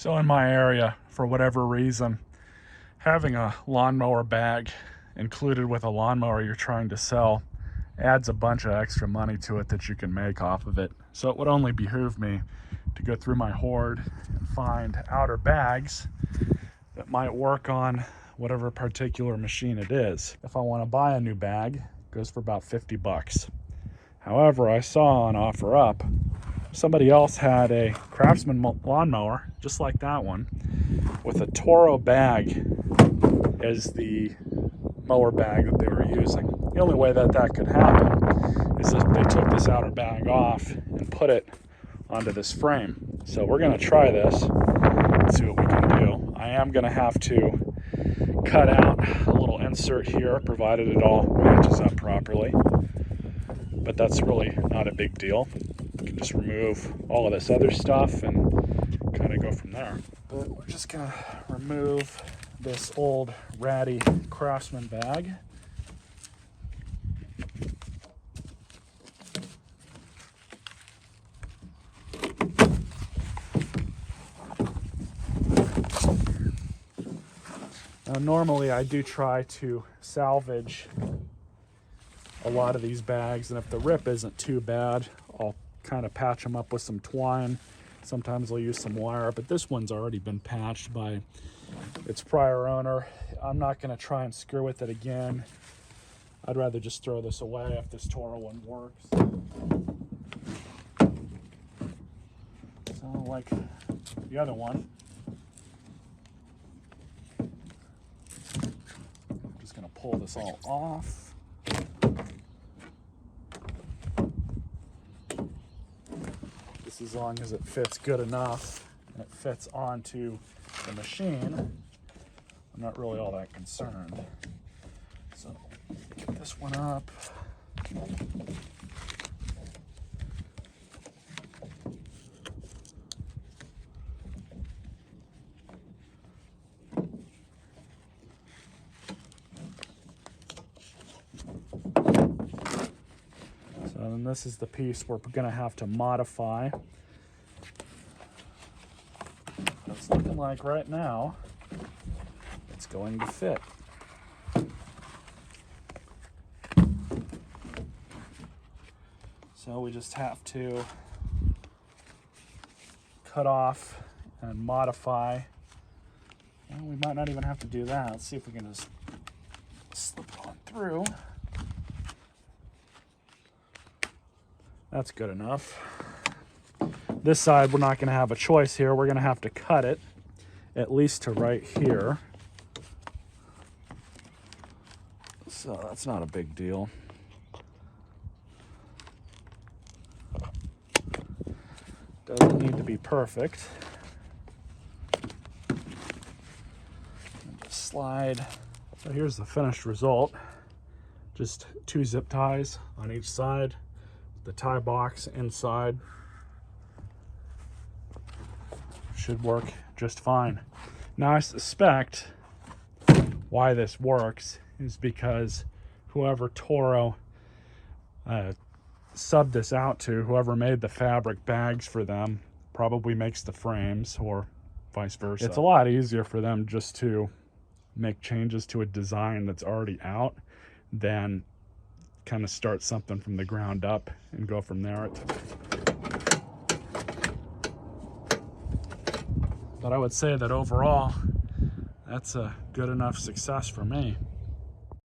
So in my area, for whatever reason, having a lawnmower bag included with a lawnmower you're trying to sell adds a bunch of extra money to it that you can make off of it. So it would only behoove me to go through my hoard and find outer bags that might work on whatever particular machine it is. If I want to buy a new bag, it goes for about 50 bucks. However, I saw on OfferUp, somebody else had a Craftsman lawnmower, just like that one, with a Toro bag as the mower bag that they were using. The only way that that could happen is if they took this outer bag off and put it onto this frame. So we're going to try this and see what we can do. I am going to have to cut out a little insert here, provided it all matches up properly. But that's really not a big deal. We can just remove all of this other stuff and kind of go from there. But we're just going to remove this old ratty Craftsman bag. Now, normally I do try to salvage a lot of these bags, and if the rip isn't too bad, I'll kind of patch them up with some twine. Sometimes I'll use some wire, but this one's already been patched by its prior owner. I'm not going to try and screw with it again. I'd rather just throw this away if this Toro one works. So like the other one, I'm just going to pull this all off. As long as it fits good enough and it fits onto the machine, I'm not really all that concerned. So get this one up. So then this is the piece we're going to have to modify. It's looking like right now it's going to fit. So we just have to cut off and modify. Well, we might not even have to do that. Let's see if we can just slip it on through. That's good enough. This side, we're not going to have a choice here. We're going to have to cut it at least to right here. So that's not a big deal. Doesn't need to be perfect. And just slide. So here's the finished result. Just 2 zip ties on each side. The tie box inside. Should work just fine. Now I suspect why this works is because whoever Toro subbed this out to, whoever made the fabric bags for them, probably makes the frames, or vice versa. It's a lot easier for them just to make changes to a design that's already out than kind of start something from the ground up and go from there. But I would say that overall, that's a good enough success for me.